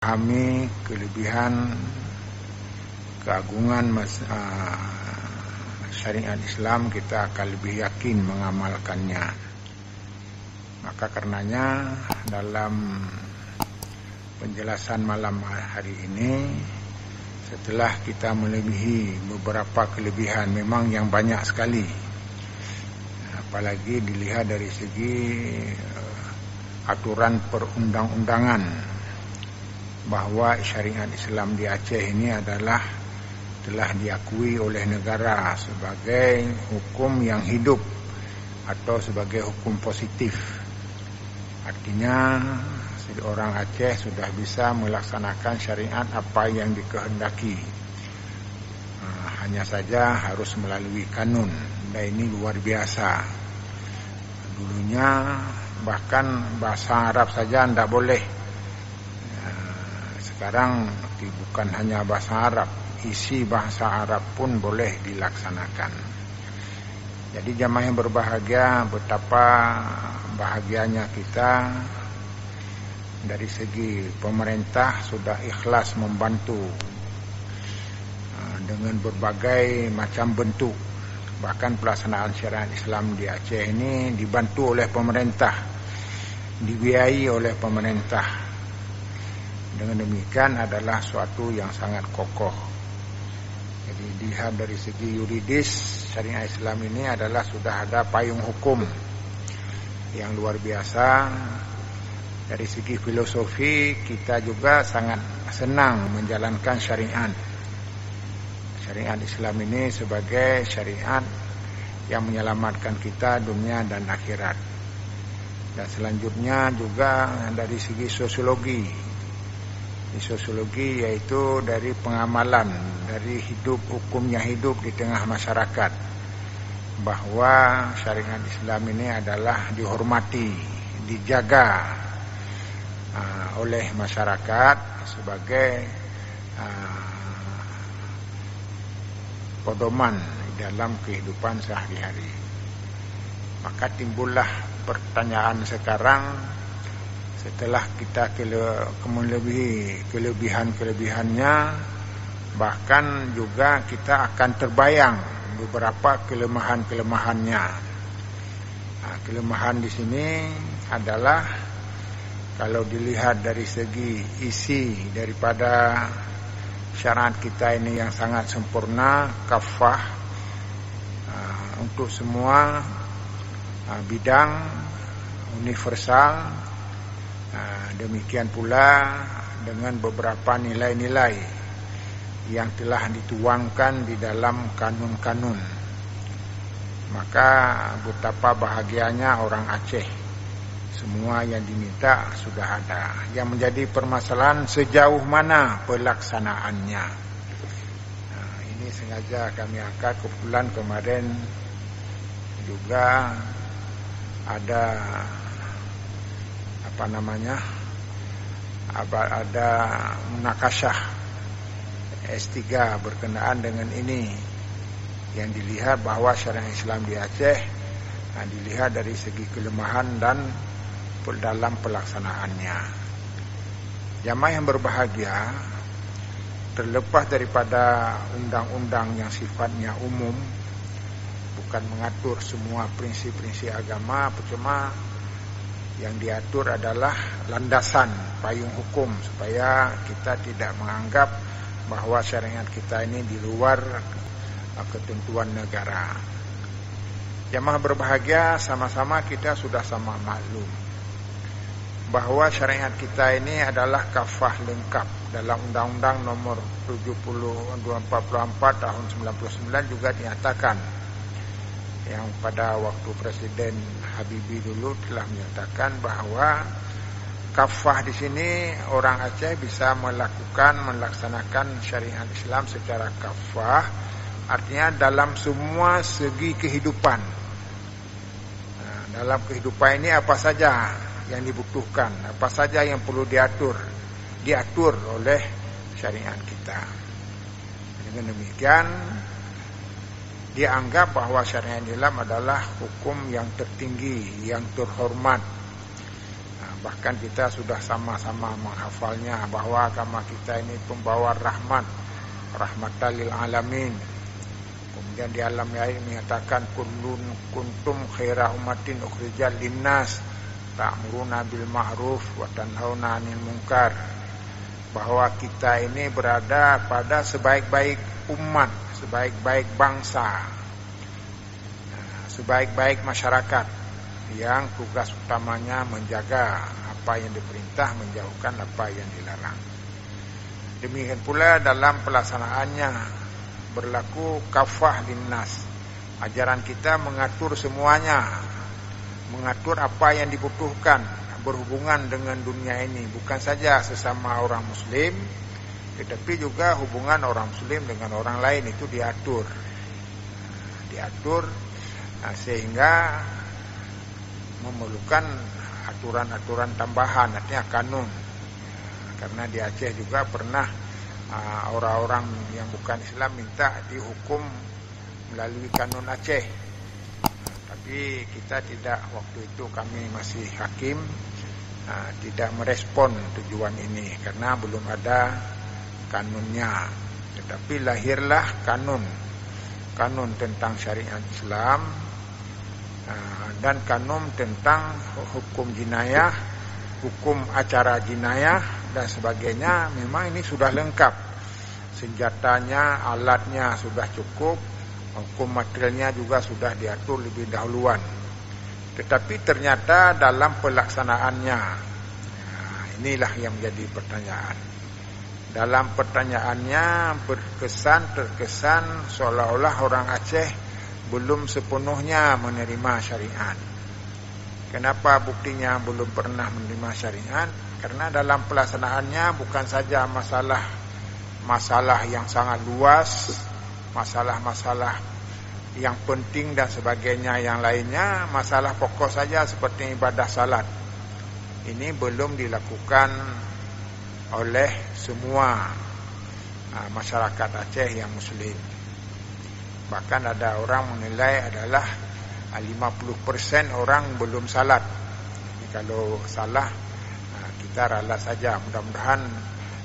Kami kelebihan keagungan syariat Islam, kita akan lebih yakin mengamalkannya. Maka karenanya dalam penjelasan malam hari ini, setelah kita melebihi beberapa kelebihan memang yang banyak sekali, apalagi dilihat dari segi aturan perundang-undangan, bahwa syariat Islam di Aceh ini telah diakui oleh negara sebagai hukum yang hidup atau sebagai hukum positif. Artinya orang Aceh sudah bisa melaksanakan syariat apa yang dikehendaki. Hanya saja harus melalui kanun, dan ini luar biasa. Dulunya bahkan bahasa Arab saja tidak boleh. Sekarang bukan hanya bahasa Arab, isi bahasa Arab pun boleh dilaksanakan. Jadi jamaah yang berbahagia, betapa bahagianya kita dari segi pemerintah sudah ikhlas membantu dengan berbagai macam bentuk. Bahkan pelaksanaan syariat Islam di Aceh ini dibantu oleh pemerintah, dibiayai oleh pemerintah. Dengan demikian adalah suatu yang sangat kokoh. Jadi dilihat dari segi yuridis, syariat Islam ini adalah sudah ada payung hukum yang luar biasa. Dari segi filosofi, kita juga sangat senang menjalankan syariat. Syariat Islam ini sebagai syariat yang menyelamatkan kita dunia dan akhirat. Dan selanjutnya juga dari segi sosiologi. Sosiologi yaitu dari pengamalan, dari hidup, hukumnya hidup di tengah masyarakat, bahwa syariat Islam ini adalah dihormati, dijaga oleh masyarakat sebagai pedoman dalam kehidupan sehari-hari. Maka timbullah pertanyaan sekarang, setelah kita melebihi kelebihan-kelebihannya, bahkan juga kita akan terbayang beberapa kelemahan-kelemahannya. Kelemahan di sini adalah kalau dilihat dari segi isi daripada syariat kita ini yang sangat sempurna, kafah untuk semua bidang, universal. Demikian pula dengan beberapa nilai-nilai yang telah dituangkan di dalam kanun-kanun. Maka betapa bahagianya orang Aceh, semua yang diminta sudah ada. Yang menjadi permasalahan sejauh mana pelaksanaannya. Ini sengaja kami angkat, kebetulan kemarin juga ada ada munakasyah S3 berkenaan dengan ini, yang dilihat bahwa syariat Islam di Aceh dilihat dari segi kelemahan dan dalam pelaksanaannya. Jamaah yang berbahagia, terlepas daripada undang-undang yang sifatnya umum, bukan mengatur semua prinsip-prinsip agama, cuma yang diatur adalah landasan payung hukum supaya kita tidak menganggap bahwa syariat kita ini di luar ketentuan negara. Jamaah berbahagia, sama-sama kita sudah sama maklum bahwa syariat kita ini adalah kafah lengkap. Dalam Undang-Undang Nomor 244 Tahun 99 juga dinyatakan, yang pada waktu Presiden Habibie dulu telah menyatakan bahwa kafah di sini orang Aceh bisa melaksanakan syariat Islam secara kafah, artinya dalam semua segi kehidupan. Dalam kehidupan ini apa saja yang dibutuhkan, apa saja yang perlu diatur oleh syariat kita. Dengan demikian dianggap bahwa syariat Islam adalah hukum yang tertinggi, yang terhormat. Bahkan kita sudah sama-sama menghafalnya bahwa agama kita ini pembawa rahmat, rahmatan lil alamin. Kemudian di alam ayat menyatakan kuntum khaira ummatin ukhrijal linnas ta'muruna bil ma'ruf wa tanhauna 'anil munkar. Bahwa kita ini berada pada sebaik-baik umat, sebaik-baik bangsa, sebaik-baik masyarakat yang tugas utamanya menjaga apa yang diperintah, menjauhkan apa yang dilarang. Demikian pula dalam pelaksanaannya berlaku kafah linnas. Ajaran kita mengatur semuanya, mengatur apa yang dibutuhkan berhubungan dengan dunia ini, bukan saja sesama orang muslim, tetapi juga hubungan orang muslim dengan orang lain itu diatur, sehingga memerlukan aturan-aturan tambahan, artinya kanun. Karena di Aceh juga pernah orang-orang yang bukan Islam minta dihukum melalui kanun Aceh. Tapi kita tidak, waktu itu kami masih hakim, tidak merespon tujuan ini karena belum ada kanunnya. Tetapi lahirlah kanun tentang syariat Islam, dan kanun tentang hukum jinayah, hukum acara jinayah dan sebagainya. Memang ini sudah lengkap, senjatanya, alatnya sudah cukup, hukum materialnya juga sudah diatur lebih dahuluan. Tetapi ternyata dalam pelaksanaannya, inilah yang menjadi pertanyaan. Dalam pertanyaannya terkesan seolah-olah orang Aceh belum sepenuhnya menerima syariat. Kenapa buktinya belum pernah menerima syariat? Karena dalam pelaksanaannya bukan saja masalah yang sangat luas, masalah-masalah yang penting dan sebagainya yang lainnya, masalah pokok saja seperti ibadah salat. Ini belum dilakukan oleh semua masyarakat Aceh yang muslim. Bahkan ada orang menilai adalah 50% orang belum salat. Jadi kalau salah, kita ralat saja, mudah-mudahan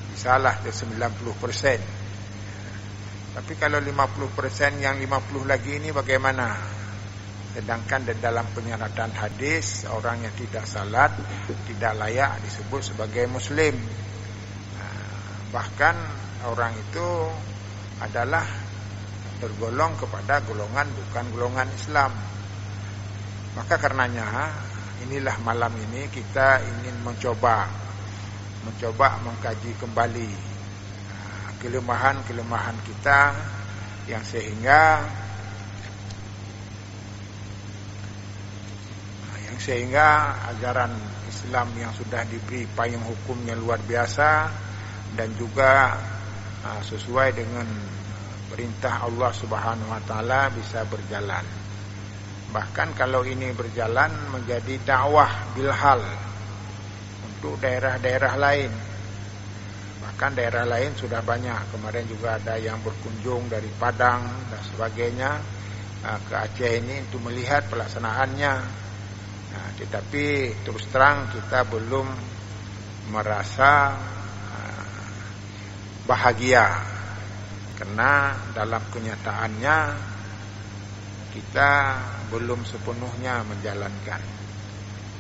disalah ke 90%. Tapi kalau 50%, yang 50 lagi ini bagaimana? Sedangkan dalam penyaratan hadis, orang yang tidak salat tidak layak disebut sebagai muslim. Bahkan orang itu adalah tergolong kepada golongan bukan golongan Islam. Maka karenanya inilah malam ini kita ingin mencoba mengkaji kembali kelemahan-kelemahan kita yang sehingga ajaran Islam yang sudah diberi payung hukumnya luar biasa dan juga sesuai dengan perintah Allah Subhanahu wa taala bisa berjalan. Bahkan kalau ini berjalan menjadi dakwah bilhal untuk daerah-daerah lain. Bahkan daerah lain sudah banyak. Kemarin juga ada yang berkunjung dari Padang dan sebagainya ke Aceh ini untuk melihat pelaksanaannya. Tetapi terus terang kita belum merasa bahagia. Karena dalam kenyataannya kita belum sepenuhnya menjalankan.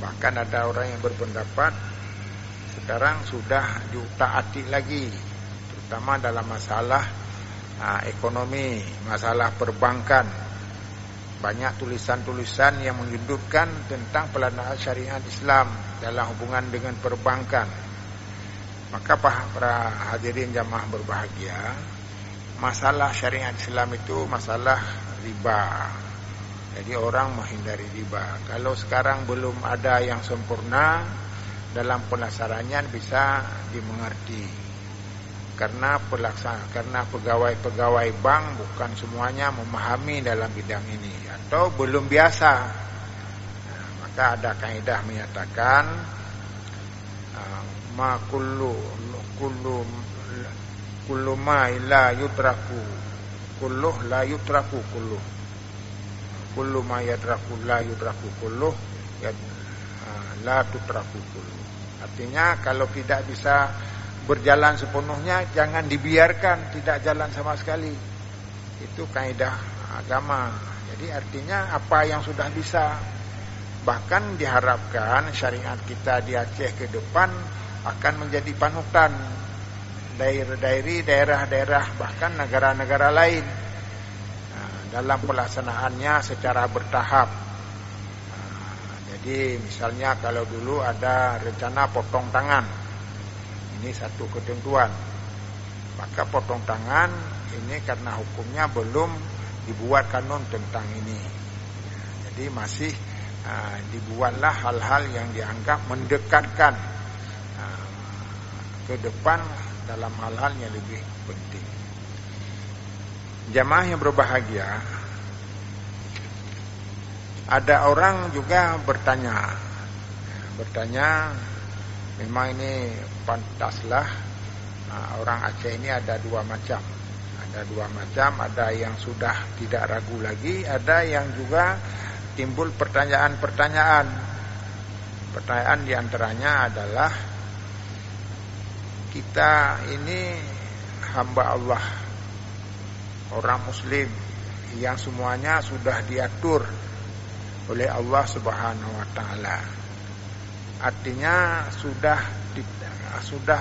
Bahkan ada orang yang berpendapat sekarang sudah ditaati lagi, terutama dalam masalah ekonomi, masalah perbankan. Banyak tulisan-tulisan yang menyudutkan tentang pelaksanaan syariat Islam dalam hubungan dengan perbankan. Maka para hadirin jamaah berbahagia, masalah syariat Islam itu masalah riba. Jadi orang menghindari riba. Kalau sekarang belum ada yang sempurna dalam pelaksananya bisa dimengerti. Karena pegawai-pegawai bank bukan semuanya memahami dalam bidang ini atau belum biasa. Maka ada kaidah menyatakan ma kullu ma la yutraku kulluh la yutraku kulluh. Kullu ma yadraku la yutraku kulluh la tutraku kulluh. Artinya kalau tidak bisa berjalan sepenuhnya, jangan dibiarkan tidak jalan sama sekali. Itu kaidah agama. Jadi artinya apa yang sudah bisa. Bahkan diharapkan syariat kita di Aceh ke depan akan menjadi panutan dari daerah-daerah bahkan negara-negara lain dalam pelaksanaannya secara bertahap. Jadi misalnya kalau dulu ada rencana potong tangan, ini satu ketentuan. Maka potong tangan ini karena hukumnya belum dibuat kanun tentang ini. Jadi masih dibuatlah hal-hal yang dianggap mendekatkan ke depan dalam hal-hal yang lebih penting. Jamaah yang berbahagia, ada orang juga bertanya, memang ini pantaslah. Orang Aceh ini ada dua macam, ada yang sudah tidak ragu lagi, ada yang juga timbul pertanyaan diantaranya adalah, kita ini hamba Allah, orang muslim yang semuanya sudah diatur oleh Allah Subhanahu wa taala. Artinya sudah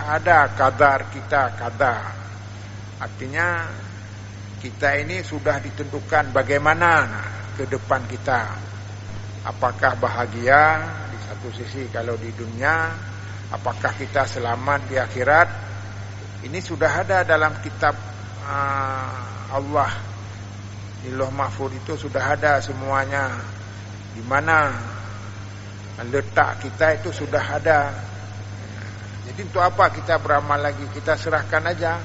ada kadar kita. Artinya kita ini sudah ditentukan bagaimana ke depan kita. Apakah bahagia di satu sisi kalau di dunia, apakah kita selamat di akhirat. Ini sudah ada dalam kitab Allah. Di Lauh Mahfuz itu sudah ada semuanya. Di mana letak kita itu sudah ada. Jadi untuk apa kita beramal lagi? Kita serahkan aja.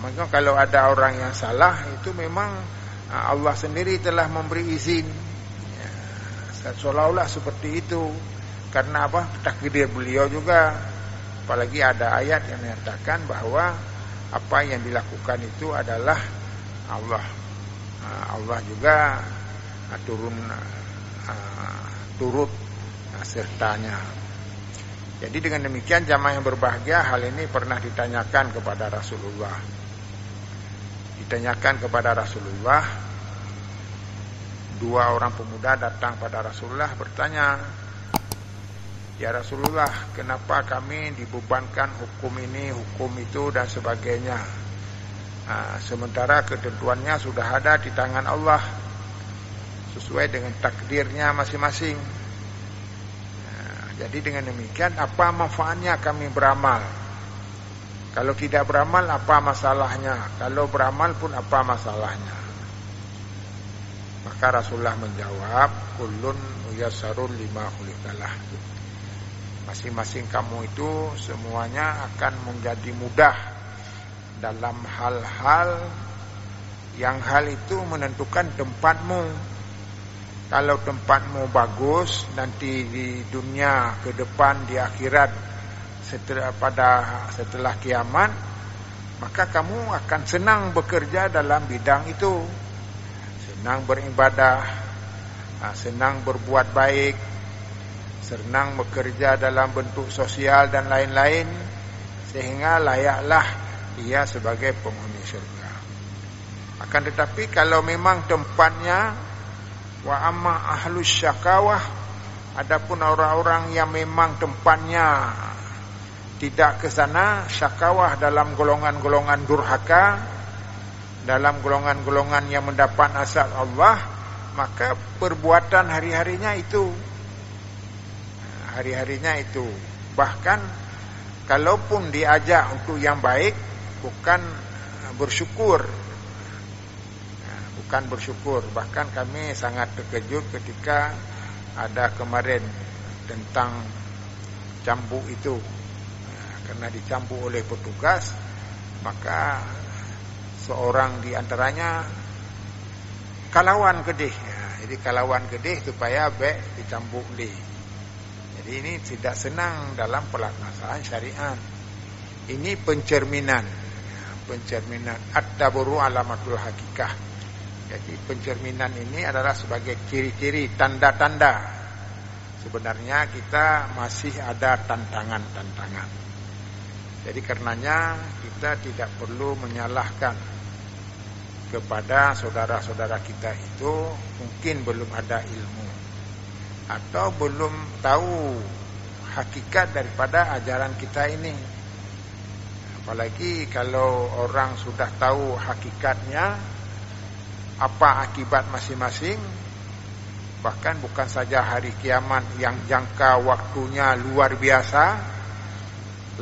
Maka kalau ada orang yang salah, itu memang Allah sendiri telah memberi izin. Seolah-olah seperti itu. Karena apa? Takdir beliau juga. Apalagi ada ayat yang menyatakan bahwa apa yang dilakukan itu adalah Allah. Allah juga turut sertanya. Jadi dengan demikian jamaah yang berbahagia, hal ini pernah ditanyakan kepada Rasulullah. Dua orang pemuda datang pada Rasulullah bertanya, ya Rasulullah, kenapa kami dibebankan hukum ini, hukum itu dan sebagainya, sementara ketentuannya sudah ada di tangan Allah sesuai dengan takdirnya masing-masing. Jadi dengan demikian, apa manfaatnya kami beramal? Kalau tidak beramal, apa masalahnya? Kalau beramal pun, apa masalahnya? Maka Rasulullah menjawab, kullun muyassarun lima khuliqalah. Masing-masing kamu itu semuanya akan menjadi mudah dalam hal-hal yang hal itu menentukan tempatmu. Kalau tempatmu bagus, nanti di dunia ke depan, di akhirat, setelah kiamat, maka kamu akan senang bekerja dalam bidang itu, senang beribadah, senang berbuat baik, senang bekerja dalam bentuk sosial dan lain-lain, sehingga layaklah ia sebagai penghuni surga. Akan tetapi kalau memang tempatnya wa amma ahlus syakawah, adapun orang-orang yang memang tempatnya tidak ke sana, syakawah dalam golongan-golongan durhaka, dalam golongan-golongan yang mendapat azab Allah, maka perbuatan hari-harinya itu. Bahkan kalaupun diajak untuk yang baik, bukan bersyukur. Bahkan kami sangat terkejut ketika ada kemarin tentang cambuk itu. Karena dicambuk oleh petugas, maka seorang di antaranya kalawan kedih. Jadi kalawan kedih supaya baik dicambuk di. Jadi ini tidak senang dalam pelaksanaan syariat. Ini pencerminan at-taburu alamatul hakikah. Jadi pencerminan ini adalah sebagai ciri-ciri, tanda-tanda sebenarnya kita masih ada tantangan-tantangan. Jadi karenanya kita tidak perlu menyalahkan kepada saudara-saudara kita itu mungkin belum ada ilmu atau belum tahu hakikat daripada ajaran kita ini. Apalagi kalau orang sudah tahu hakikatnya, apa akibat masing-masing, bahkan bukan saja hari kiamat yang jangka waktunya luar biasa,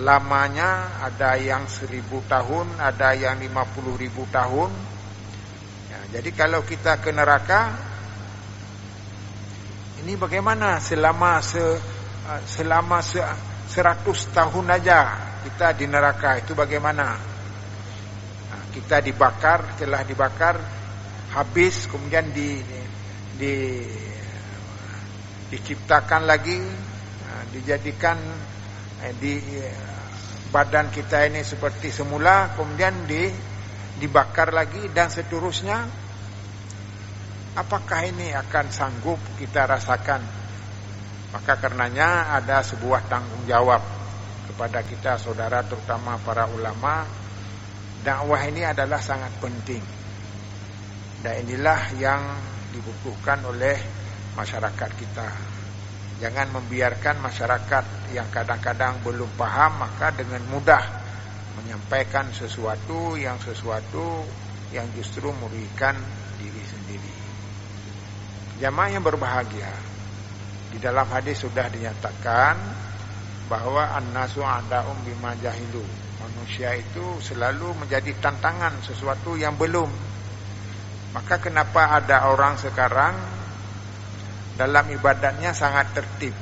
lamanya ada yang 1000 tahun, ada yang 50.000 tahun. Ya, jadi kalau kita ke neraka, ini bagaimana selama 100 tahun aja kita di neraka itu bagaimana? Nah, kita dibakar, telah dibakar habis, kemudian diciptakan lagi, dijadikan di badan kita ini seperti semula, kemudian dibakar lagi dan seterusnya. Apakah ini akan sanggup kita rasakan? Maka karenanya ada sebuah tanggung jawab kepada kita saudara, terutama para ulama. Dakwah ini adalah sangat penting, dan inilah yang dibutuhkan oleh masyarakat kita. Jangan membiarkan masyarakat yang kadang-kadang belum paham, maka dengan mudah menyampaikan sesuatu yang justru merugikan diri sendiri. Jamaah yang berbahagia, di dalam hadis sudah dinyatakan bahwa an-nasu ada'um bima jahilu. Manusia itu selalu menjadi tantangan sesuatu yang belum. Maka kenapa ada orang sekarang dalam ibadatnya sangat tertib?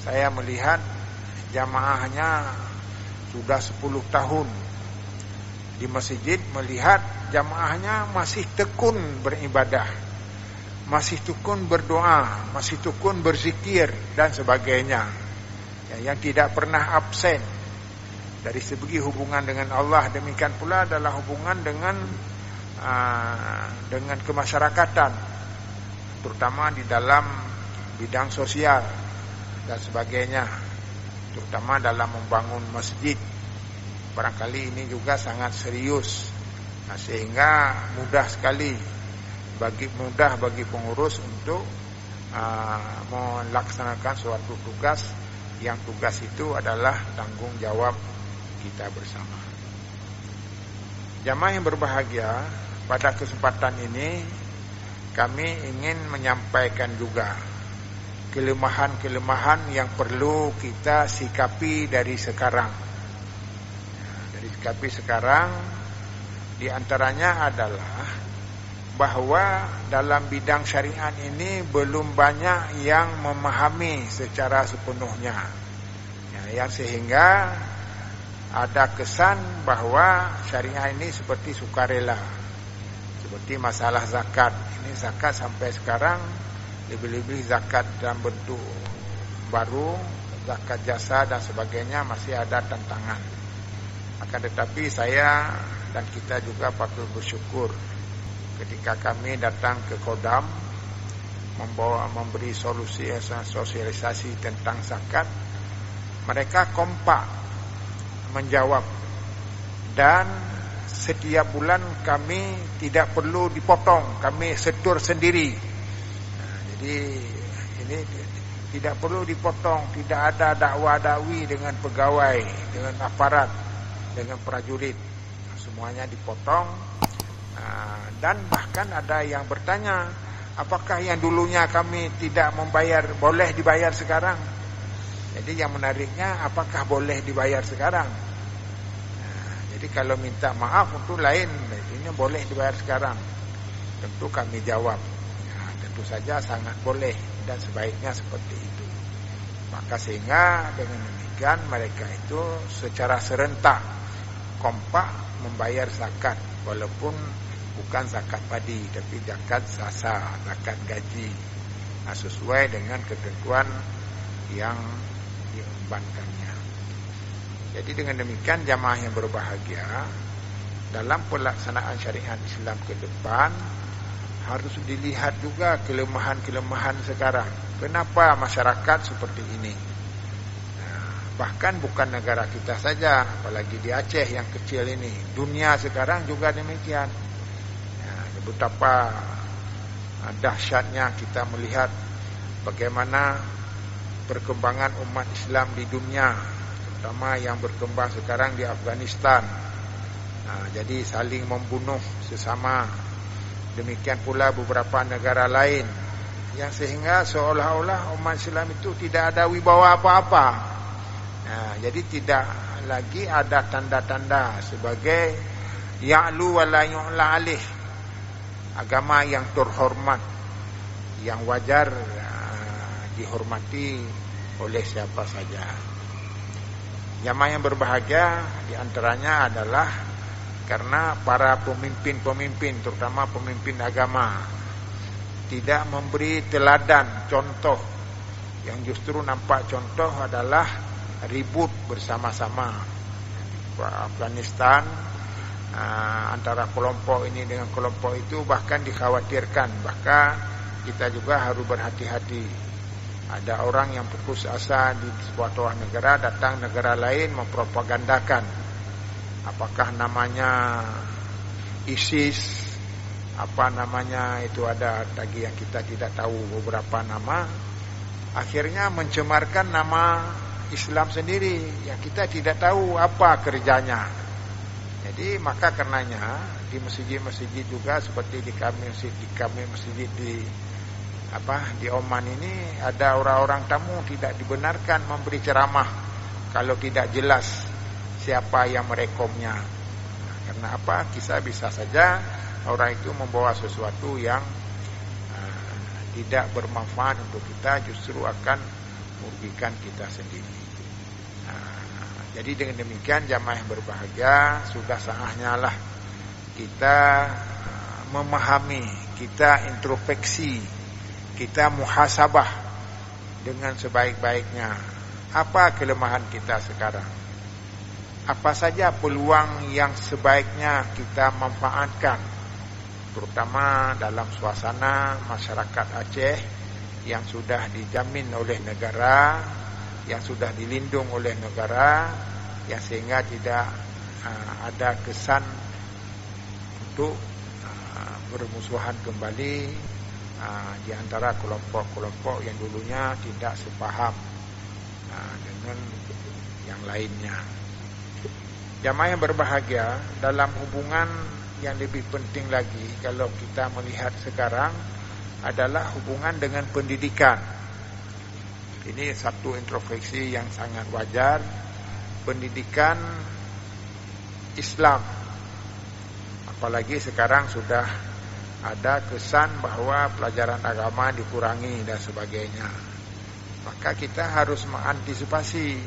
Saya melihat jamaahnya sudah 10 tahun di masjid, melihat jamaahnya masih tekun beribadah, masih tekun berdoa, masih tekun berzikir dan sebagainya, yang tidak pernah absen. Dari segi hubungan dengan Allah, demikian pula adalah hubungan dengan kemasyarakatan, terutama di dalam bidang sosial dan sebagainya, terutama dalam membangun masjid. Barangkali ini juga sangat serius, sehingga mudah bagi pengurus untuk melaksanakan suatu tugas, yang tugas itu adalah tanggung jawab kita bersama. Jamaah yang berbahagia, pada kesempatan ini kami ingin menyampaikan juga kelemahan-kelemahan yang perlu kita sikapi dari sekarang. Dari sikapi sekarang, di antaranya adalah bahwa dalam bidang syariat ini belum banyak yang memahami secara sepenuhnya, yang sehingga ada kesan bahwa syariat ini seperti sukarela. Seperti masalah zakat. Ini zakat sampai sekarang, lebih-lebih zakat dalam bentuk baru, zakat jasa dan sebagainya, masih ada tantangan. Akan tetapi saya dan kita juga patut bersyukur ketika kami datang ke Kodam memberi sosialisasi tentang zakat, mereka kompak menjawab, dan setiap bulan kami tidak perlu dipotong, kami setor sendiri. Jadi ini tidak perlu dipotong, tidak ada dakwa-dakwi dengan pegawai, dengan aparat, dengan prajurit, semuanya dipotong. Dan bahkan ada yang bertanya, apakah yang dulunya kami tidak membayar boleh dibayar sekarang? Jadi yang menariknya, apakah boleh dibayar sekarang? Jadi kalau minta maaf itu lain, ini boleh dibayar sekarang. Tentu kami jawab, tentu saja sangat boleh dan sebaiknya seperti itu. Maka sehingga dengan demikian mereka itu secara serentak kompak membayar zakat, walaupun bukan zakat padi, tapi zakat sasa, zakat gaji, sesuai dengan ketentuan yang diembankannya. Jadi dengan demikian jamaah yang berbahagia, dalam pelaksanaan syariat Islam ke depan harus dilihat juga kelemahan-kelemahan sekarang. Kenapa masyarakat seperti ini? Bahkan bukan negara kita saja, apalagi di Aceh yang kecil ini. Dunia sekarang juga demikian. Betapa dahsyatnya kita melihat bagaimana perkembangan umat Islam di dunia, terutama yang berkembang sekarang di Afghanistan. Jadi saling membunuh sesama. Demikian pula beberapa negara lain, yang sehingga seolah-olah umat Islam itu tidak ada wibawa apa-apa. Jadi tidak lagi ada tanda-tanda sebagai ya'lu wa la yu'la alih, agama yang terhormat, yang wajar dihormati oleh siapa saja. Jamaah yang berbahagia diantaranya adalah karena para pemimpin-pemimpin, terutama pemimpin agama, tidak memberi teladan, contoh. Yang justru nampak contoh adalah ribut bersama-sama. Afghanistan, antara kelompok ini dengan kelompok itu bahkan dikhawatirkan. Bahkan kita juga harus berhati-hati. Ada orang yang putus asa di sebuah negara, datang negara lain mempropagandakan. Apakah namanya ISIS, apa namanya itu, ada lagi yang kita tidak tahu beberapa nama. Akhirnya mencemarkan nama Islam sendiri yang kita tidak tahu apa kerjanya. Jadi maka karenanya di masjid-masjid juga seperti di kami masjid di Oman ini, ada orang-orang tamu tidak dibenarkan memberi ceramah kalau tidak jelas siapa yang merekomnya. Karena apa? Kisah bisa saja orang itu membawa sesuatu yang tidak bermanfaat untuk kita, justru akan merugikan kita sendiri. Jadi dengan demikian jamaah yang berbahagia, sudah saatnya lah kita memahami, kita introspeksi, kita muhasabah dengan sebaik-baiknya. Apa kelemahan kita sekarang? Apa saja peluang yang sebaiknya kita manfaatkan, terutama dalam suasana masyarakat Aceh yang sudah dijamin oleh negara, yang sudah dilindung oleh negara, yang sehingga tidak ada kesan untuk bermusuhan kembali di antara kelompok-kelompok yang dulunya tidak sepaham dengan yang lainnya. Jamaah yang berbahagia, dalam hubungan yang lebih penting lagi kalau kita melihat sekarang adalah hubungan dengan pendidikan. Ini satu introspeksi yang sangat wajar. Pendidikan Islam, apalagi sekarang sudah ada kesan bahwa pelajaran agama dikurangi dan sebagainya. Maka kita harus mengantisipasi.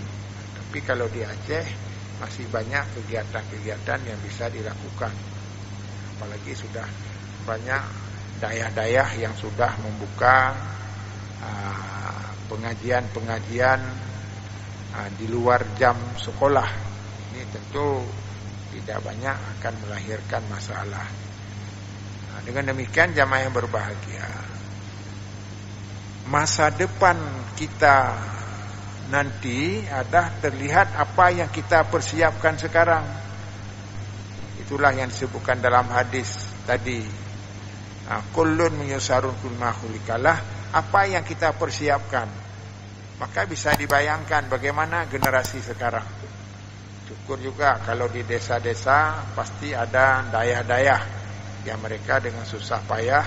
Tapi kalau di Aceh masih banyak kegiatan-kegiatan yang bisa dilakukan. Apalagi sudah banyak dayah-dayah yang sudah membuka pengajian-pengajian di luar jam sekolah. Ini tentu tidak banyak akan melahirkan masalah. Dengan demikian jamaah yang berbahagia, masa depan kita nanti ada terlihat apa yang kita persiapkan sekarang. Itulah yang disebutkan dalam hadis tadi. Kullun muyassarun kulma khuliqalah. Apa yang kita persiapkan, maka bisa dibayangkan bagaimana generasi sekarang. Syukur juga kalau di desa-desa pasti ada dayah-dayah yang mereka dengan susah payah,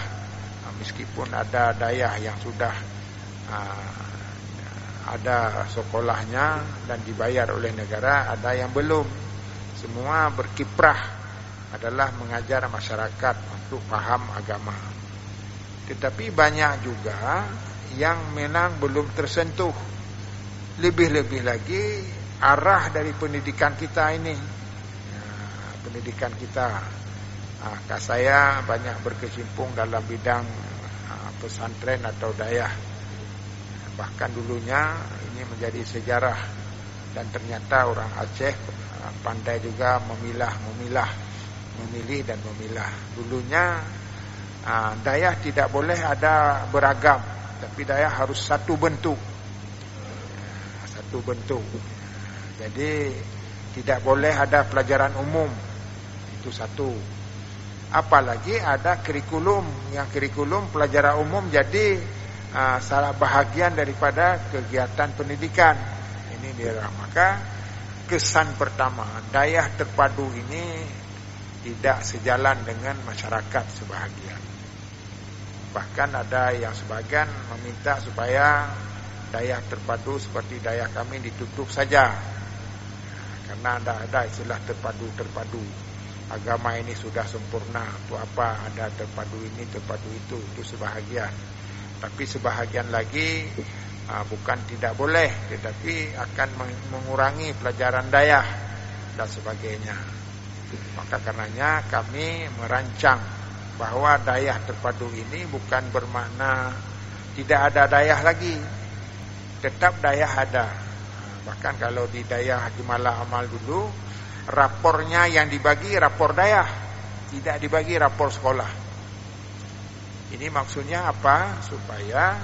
meskipun ada dayah yang sudah ada sekolahnya dan dibayar oleh negara, ada yang belum. Semua berkiprah adalah mengajar masyarakat untuk paham agama. Tetapi banyak juga yang memang belum tersentuh. Lebih-lebih lagi arah dari pendidikan kita ini. Pendidikan kita. Kak saya banyak berkecimpung dalam bidang pesantren atau dayah. Bahkan dulunya ini menjadi sejarah. Dan ternyata orang Aceh pandai juga memilih dan memilah. Dulunya Dayah tidak boleh ada beragam, tapi dayah harus satu bentuk. Satu bentuk. Jadi tidak boleh ada pelajaran umum. Itu satu. Apalagi ada kurikulum, yang kurikulum pelajaran umum jadi salah bahagian daripada kegiatan pendidikan. Ini dia. Maka kesan pertama, dayah terpadu ini tidak sejalan dengan masyarakat sebahagian. Bahkan ada yang sebagian meminta supaya dayah terpadu seperti dayah kami ditutup saja, karena ada istilah terpadu. Agama ini sudah sempurna, untuk apa ada terpadu ini, terpadu itu sebahagian. Tapi sebahagian lagi bukan tidak boleh, tetapi akan mengurangi pelajaran dayah dan sebagainya. Maka karenanya kami merancang bahwa dayah terpadu ini bukan bermakna tidak ada dayah lagi, tetap dayah ada. Bahkan kalau di dayah Haji Malah Amal dulu, rapornya yang dibagi rapor dayah, tidak dibagi rapor sekolah. Ini maksudnya apa? Supaya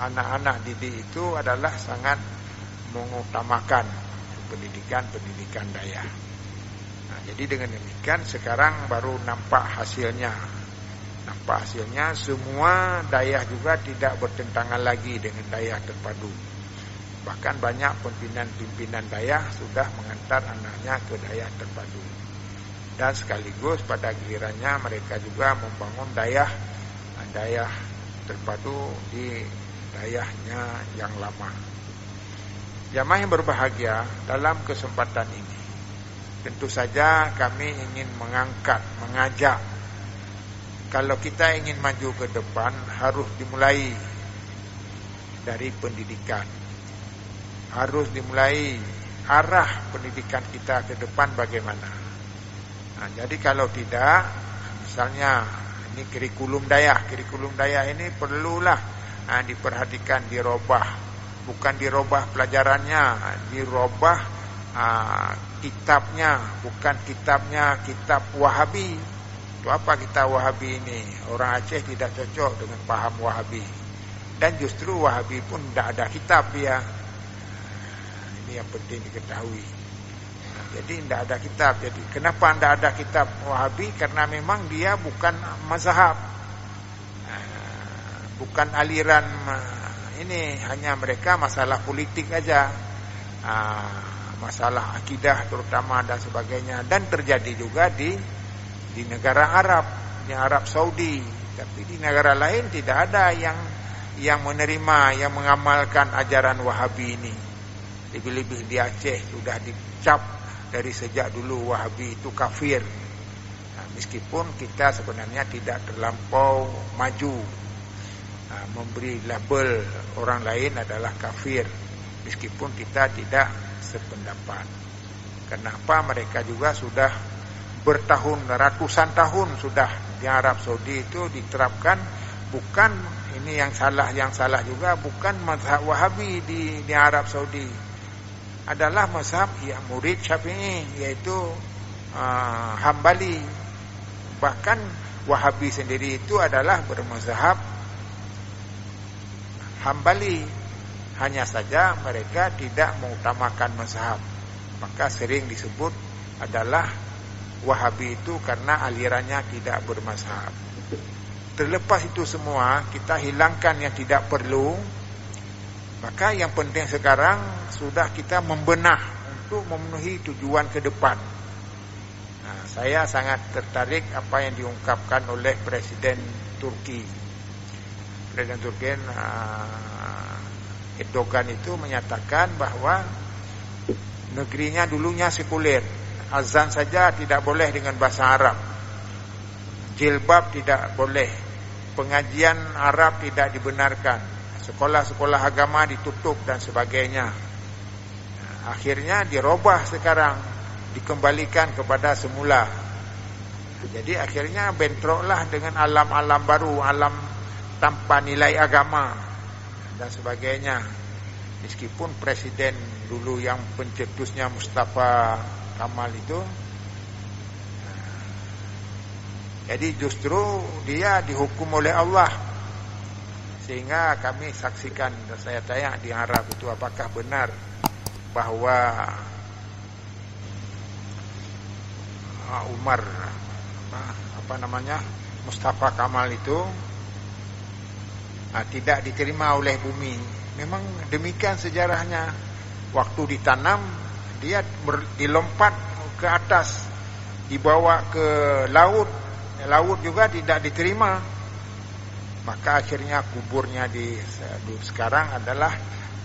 anak-anak didik itu adalah sangat mengutamakan pendidikan dayah. Jadi dengan demikian sekarang baru nampak hasilnya. Semua dayah juga tidak bertentangan lagi dengan dayah terpadu. Bahkan banyak pimpinan dayah sudah mengantar anaknya ke dayah terpadu. Dan sekaligus pada gilirannya mereka juga membangun dayah terpadu di dayahnya yang lama. Jamaah yang berbahagia, dalam kesempatan ini tentu saja kami ingin mengajak, kalau kita ingin maju ke depan harus dimulai dari pendidikan. Harus dimulai arah pendidikan kita ke depan bagaimana. Jadi kalau tidak, misalnya ini kurikulum dayah ini perlulah diperhatikan, dirubah. Bukan dirubah pelajarannya, dirubah kitabnya. Bukan kitab Wahabi. Itu apa kitab Wahabi ini? Orang Aceh tidak cocok dengan paham Wahabi. Dan justru Wahabi pun tidak ada kitab dia. Ini yang penting diketahui. Jadi tidak ada kitab. Jadi kenapa tidak ada kitab Wahabi? Karena memang dia bukan mazhab, bukan aliran. Ini hanya mereka masalah politik aja, masalah akidah terutama dan sebagainya. Dan terjadi juga di negara Arab, di Arab Saudi. Tapi di negara lain tidak ada yang menerima, yang mengamalkan ajaran Wahabi ini. Lebih-lebih di Aceh sudah dicap dari sejak dulu Wahabi itu kafir. Meskipun kita sebenarnya tidak terlampau maju memberi label orang lain adalah kafir, meskipun kita tidak sependapat. Kenapa? Mereka juga sudah ratusan tahun sudah di Arab Saudi itu diterapkan. Bukan ini yang salah juga, bukan mazhab Wahabi di Arab Saudi. Adalah mazhab yang murid Syafi'i, yaitu Hambali. Bahkan Wahabi sendiri itu adalah bermazhab Hambali, hanya saja mereka tidak mengutamakan mazhab. Maka sering disebut adalah Wahabi itu karena alirannya tidak bermazhab. Terlepas itu semua, kita hilangkan yang tidak perlu. Maka yang penting sekarang sudah kita membenah untuk memenuhi tujuan ke depan. Saya sangat tertarik apa yang diungkapkan oleh Presiden Turki. Presiden Turki Erdogan itu menyatakan bahwa negerinya dulunya sekuler, azan saja tidak boleh dengan bahasa Arab, jilbab tidak boleh, pengajian Arab tidak dibenarkan, sekolah-sekolah agama ditutup dan sebagainya. Akhirnya dirubah sekarang, dikembalikan kepada semula. Jadi akhirnya bentroklah dengan alam-alam baru, alam tanpa nilai agama dan sebagainya. Meskipun presiden dulu yang pencetusnya Mustafa Kamal itu Jadi justru dia dihukum oleh Allah. Sehingga kami saksikan dan saya tanya di Arab itu apakah benar bahwa Umar Mustafa Kamal itu tidak diterima oleh bumi. Memang demikian sejarahnya. Waktu ditanam dia dilompat ke atas, dibawa ke laut. Laut juga tidak diterima. Maka akhirnya kuburnya sekarang adalah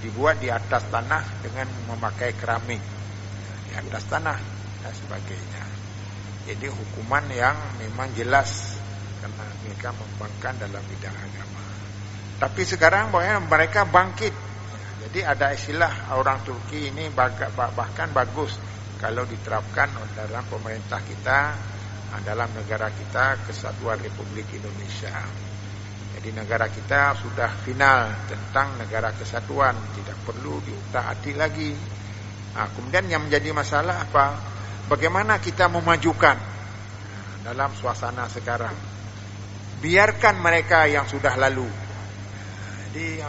dibuat di atas tanah dengan memakai keramik di atas tanah dan sebagainya. Jadi hukuman yang memang jelas karena mereka membangkang dalam bidang agama. Tapi sekarang mereka bangkit. Jadi ada istilah orang Turki ini bahkan bagus kalau diterapkan dalam pemerintah kita, dalam negara kita, Kesatuan Republik Indonesia. Jadi negara kita sudah final tentang negara kesatuan, tidak perlu diutak-atik lagi. Kemudian yang menjadi masalah apa? Bagaimana kita memajukan dalam suasana sekarang? Biarkan mereka yang sudah lalu. Jadi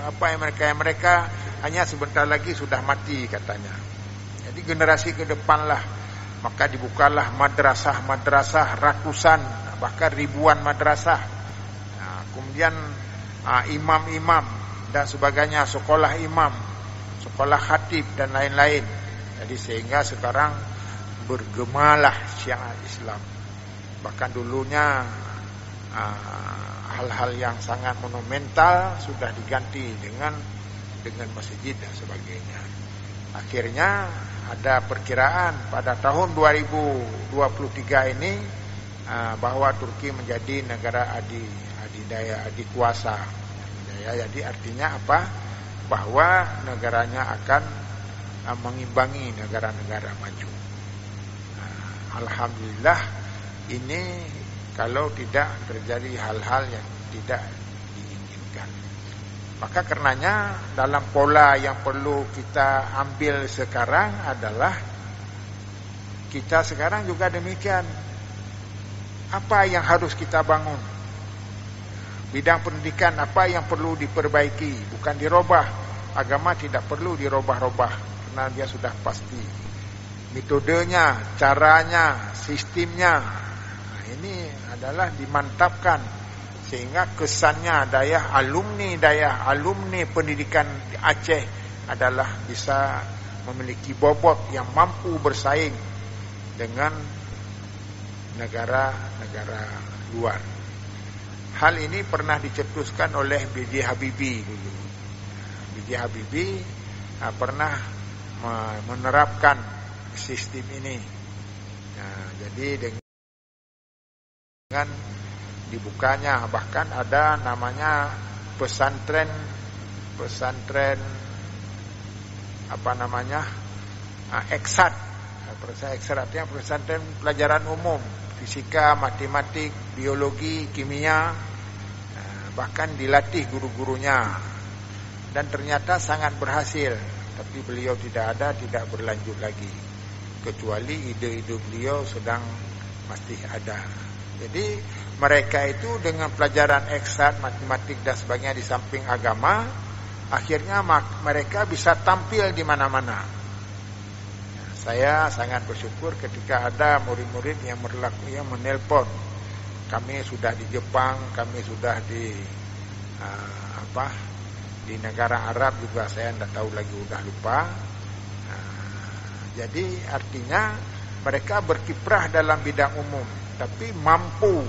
mereka hanya sebentar lagi sudah mati katanya. Jadi generasi ke depanlah, maka dibukalah madrasah ratusan bahkan ribuan madrasah. Kemudian imam-imam dan sebagainya, sekolah imam, sekolah khatib dan lain-lain. Jadi sehingga sekarang bergemalah syiar Islam. Bahkan dulunya hal-hal yang sangat monumental sudah diganti dengan masjid dan sebagainya. Akhirnya ada perkiraan pada tahun 2023 ini bahwa Turki menjadi negara adikuasa. Jadi artinya apa? Bahwa negaranya akan mengimbangi negara-negara maju. Alhamdulillah ini kalau tidak terjadi hal-hal yang tidak diinginkan. Maka karenanya dalam pola yang perlu kita ambil sekarang adalah kita sekarang juga demikian. Apa yang harus kita bangun? Bidang pendidikan apa yang perlu diperbaiki, bukan dirubah. Agama tidak perlu dirubah-rubah karena dia sudah pasti. Metodenya, caranya, sistemnya, ini adalah dimantapkan sehingga kesannya daya alumni pendidikan di Aceh adalah bisa memiliki bobot yang mampu bersaing dengan negara-negara luar. Hal ini pernah dicetuskan oleh B.J. Habibie dulu. B.J. Habibie pernah menerapkan sistem ini. Jadi dengan dibukanya bahkan ada namanya pesantren eksat. Artinya pesantren pelajaran umum, fisika, matematik, biologi, kimia, bahkan dilatih guru-gurunya dan ternyata sangat berhasil. Tapi beliau tidak berlanjut lagi, kecuali ide-ide beliau sedang masih ada. Jadi mereka itu dengan pelajaran eksat, matematik dan sebagainya di samping agama, akhirnya mereka bisa tampil di mana-mana. Saya sangat bersyukur ketika ada murid-murid yang menelpon. Kami sudah di Jepang, kami sudah di negara Arab juga, saya tidak tahu lagi, udah lupa. Jadi artinya mereka berkiprah dalam bidang umum, tapi mampu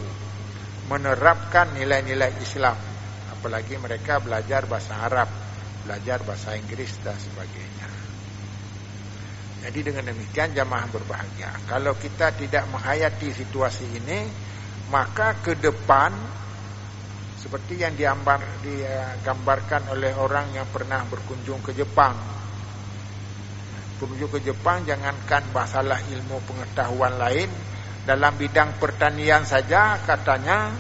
menerapkan nilai-nilai Islam. Apalagi mereka belajar bahasa Arab, belajar bahasa Inggris dan sebagainya. Jadi dengan demikian jamaah berbahagia. Kalau kita tidak menghayati situasi ini, maka ke depan seperti yang digambarkan oleh orang yang pernah berkunjung ke Jepang. Berkunjung ke Jepang, jangankan masalah ilmu pengetahuan lain, dalam bidang pertanian saja katanya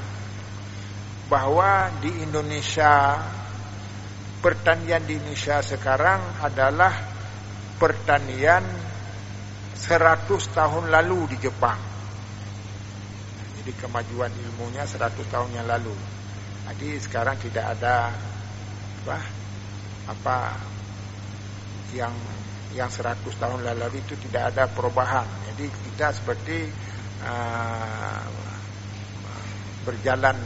bahwa di Indonesia, pertanian di Indonesia sekarang adalah pertanian 100 tahun lalu di Jepang. Jadi seperti kemajuan ilmunya 100 tahun yang lalu. Jadi sekarang tidak ada apa yang 100 tahun lalu itu tidak ada perubahan. Jadi kita seperti berjalan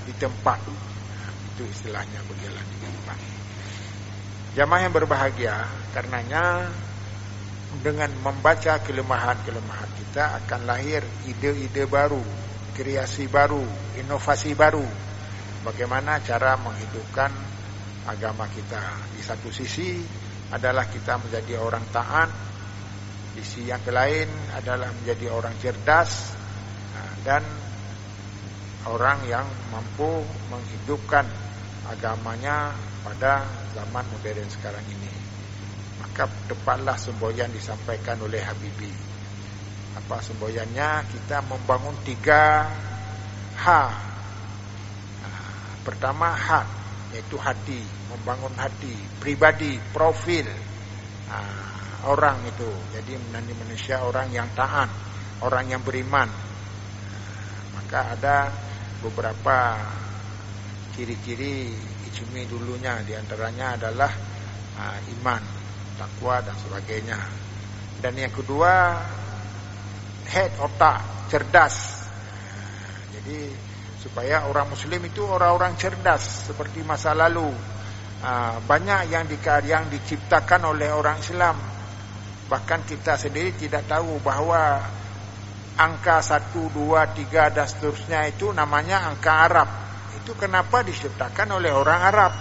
di tempat. Itu istilahnya, berjalan di tempat. Jamaah yang berbahagia, karenanya dengan membaca kelemahan-kelemahan kita akan lahir ide-ide baru, kreasi baru, inovasi baru. Bagaimana cara menghidupkan agama kita. Di satu sisi adalah kita menjadi orang taat, di sisi yang lain adalah menjadi orang cerdas dan orang yang mampu menghidupkan agamanya pada zaman modern sekarang ini. Maka tepatlah semboyan disampaikan oleh Habibie. Apa semboyannya? Kita membangun 3 H. Pertama H, yaitu hati, membangun hati, pribadi, profil orang itu. Jadi menjadi manusia orang yang taat, orang yang beriman. Maka ada beberapa ciri-ciri ijmi dulunya, diantaranya adalah iman, takwa dan sebagainya. Dan yang kedua, head, otak, cerdas. Jadi supaya orang Muslim itu orang-orang cerdas seperti masa lalu. Banyak yang diciptakan oleh orang Islam. Bahkan kita sendiri tidak tahu bahwa angka 1, 2, 3 dan seterusnya itu namanya angka Arab. Itu kenapa diciptakan oleh orang Arab,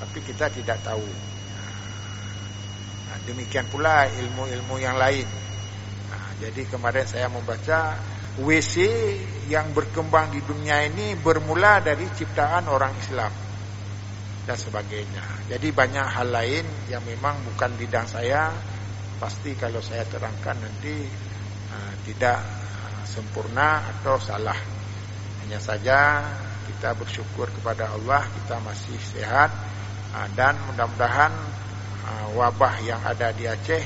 tapi kita tidak tahu. Demikian pula ilmu-ilmu yang lain. Jadi kemarin saya membaca WC yang berkembang di dunia ini bermula dari ciptaan orang Islam dan sebagainya. Jadi banyak hal lain yang memang bukan bidang saya. Pasti kalau saya terangkan nanti tidak sempurna atau salah. Hanya saja kita bersyukur kepada Allah kita masih sehat, dan mudah-mudahan wabah yang ada di Aceh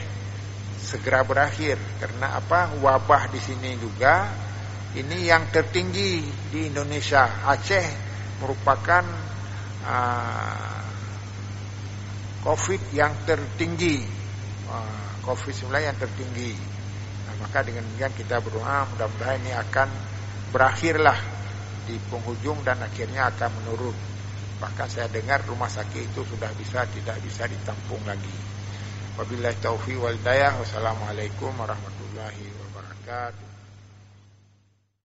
segera berakhir. Karena apa? Wabah di sini juga ini yang tertinggi di Indonesia. Aceh merupakan COVID yang tertinggi, COVID-19 yang tertinggi. Maka dengan demikian kita berdoa mudah-mudahan ini akan berakhirlah di penghujung dan akhirnya akan menurun. Bahkan saya dengar rumah sakit itu sudah tidak bisa ditampung lagi. Wabillahi taufiq wal hidayah. Wassalamualaikum warahmatullahi wabarakatuh.